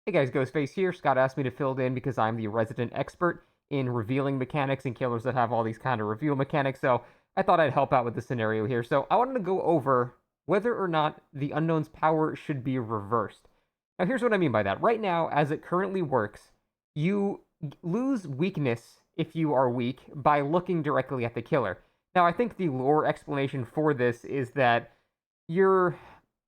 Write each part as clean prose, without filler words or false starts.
Hey guys, Ghostface here. Scott asked me to fill in because I'm the resident expert in revealing mechanics and killers that have all these kind of reveal mechanics, so I thought I'd help out with the scenario here. So I wanted to go over whether or not the Unknown's power should be reversed. Now here's what I mean by that. Right now, as it currently works, you lose weakness if you are weak by looking directly at the killer. Now I think the lore explanation for this is that you're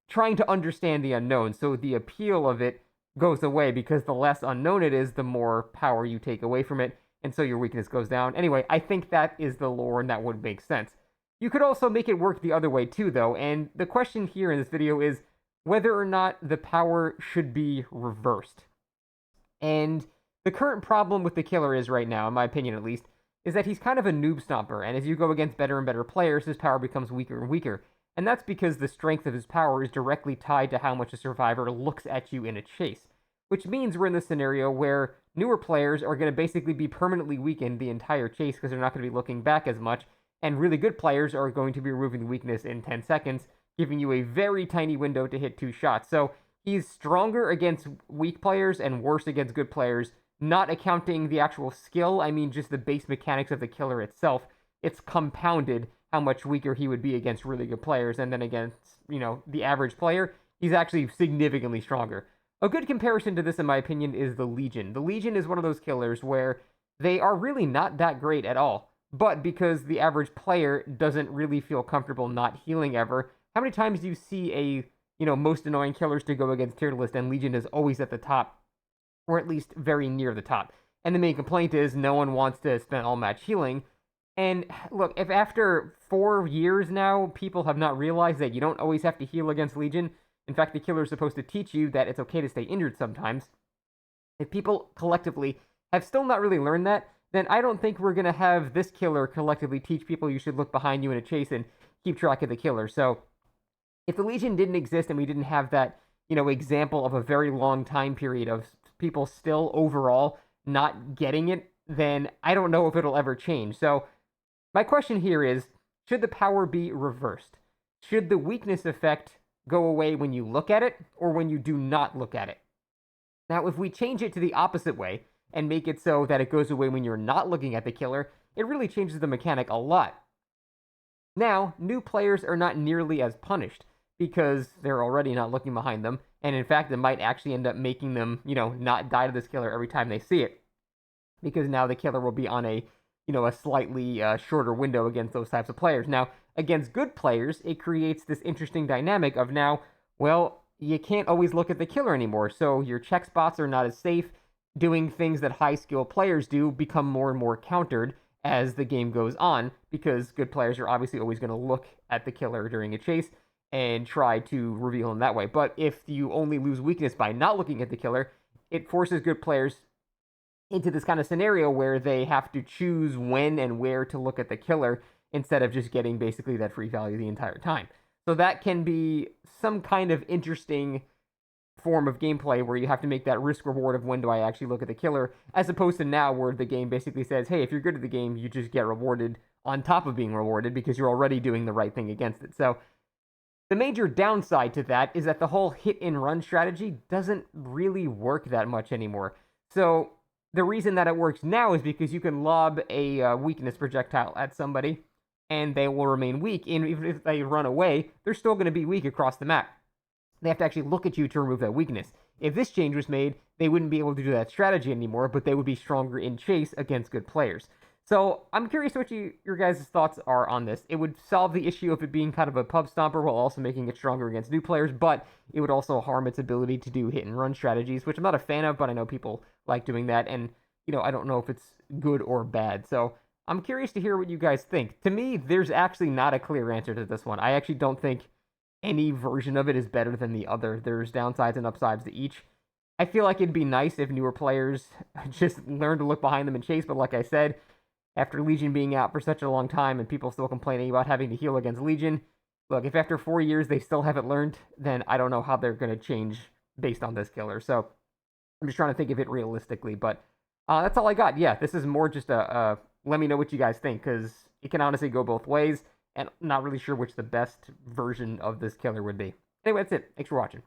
trying to understand the unknown, so the appeal of it goes away because the less unknown it is, the more power you take away from it, and so your weakness goes down. Anyway, I think that is the lore, and that would make sense. You could also make it work the other way too, though, and the question here in this video is whether or not the power should be reversed. And the current problem with the killer is right now, in my opinion at least, is that he's kind of a noob stomper, and as you go against better and better players, his power becomes weaker and weaker. And that's because the strength of his power is directly tied to how much a survivor looks at you in a chase. Which means we're in this scenario where newer players are going to basically be permanently weakened the entire chase because they're not going to be looking back as much, and really good players are going to be removing the weakness in 10 seconds, giving you a very tiny window to hit 2 shots. So he's stronger against weak players and worse against good players, not accounting the actual skill, I mean just the base mechanics of the killer itself. It's compounded how much weaker he would be against really good players, and then against, the average player, he's actually significantly stronger. A good comparison to this, in my opinion, is the Legion. The Legion is one of those killers where they are really not that great at all, but because the average player doesn't really feel comfortable not healing ever, how many times do you see a, most annoying killers to go against tier list, and Legion is always at the top, or at least very near the top. And the main complaint is no one wants to spend all match healing. And look, if after 4 years now, people have not realized that you don't always have to heal against Legion, in fact, the killer is supposed to teach you that it's okay to stay injured sometimes. If people collectively have still not really learned that, then I don't think we're going to have this killer collectively teach people you should look behind you in a chase and keep track of the killer. So if the Legion didn't exist and we didn't have that, example of a very long time period of people still overall not getting it, then I don't know if it'll ever change. So my question here is, should the power be reversed? Should the weakness effect go away when you look at it or when you do not look at it? Now, if we change it to the opposite way and make it so that it goes away when you're not looking at the killer, it really changes the mechanic a lot. Now, new players are not nearly as punished because they're already not looking behind them, and in fact, it might actually end up making them, not die to this killer every time they see it, because now the killer will be on a slightly shorter window against those types of players. Now, against good players, it creates this interesting dynamic of now, well, you can't always look at the killer anymore, so your check spots are not as safe. Doing things that high skill players do become more and more countered as the game goes on, because good players are obviously always going to look at the killer during a chase and try to reveal him that way. But if you only lose weakness by not looking at the killer, it forces good players into this kind of scenario where they have to choose when and where to look at the killer instead of just getting basically that free value the entire time. So that can be some kind of interesting form of gameplay where you have to make that risk reward of when do I actually look at the killer, as opposed to now where the game basically says, hey, if you're good at the game, you just get rewarded on top of being rewarded because you're already doing the right thing against it. So the major downside to that is that the whole hit and run strategy doesn't really work that much anymore. So the reason that it works now is because you can lob a weakness projectile at somebody and they will remain weak. And even if they run away, they're still going to be weak across the map. They have to actually look at you to remove that weakness. If this change was made, they wouldn't be able to do that strategy anymore, but they would be stronger in chase against good players. So I'm curious what your guys' thoughts are on this. It would solve the issue of it being kind of a pub stomper while also making it stronger against new players, but it would also harm its ability to do hit and run strategies, which I'm not a fan of, but I know people like doing that, and I don't know if it's good or bad. So I'm curious to hear what you guys think. To me, there's actually not a clear answer to this one. I actually don't think any version of it is better than the other. There's downsides and upsides to each. I feel like it'd be nice if newer players just learn to look behind them and chase, but like I said, after Legion being out for such a long time and people still complaining about having to heal against Legion, look, if after 4 years they still haven't learned, then I don't know how they're going to change based on this killer. So I'm just trying to think of it realistically, but that's all I got. Yeah, this is more just a let me know what you guys think, because it can honestly go both ways, and I'm not really sure which the best version of this killer would be. Anyway, that's it. Thanks for watching.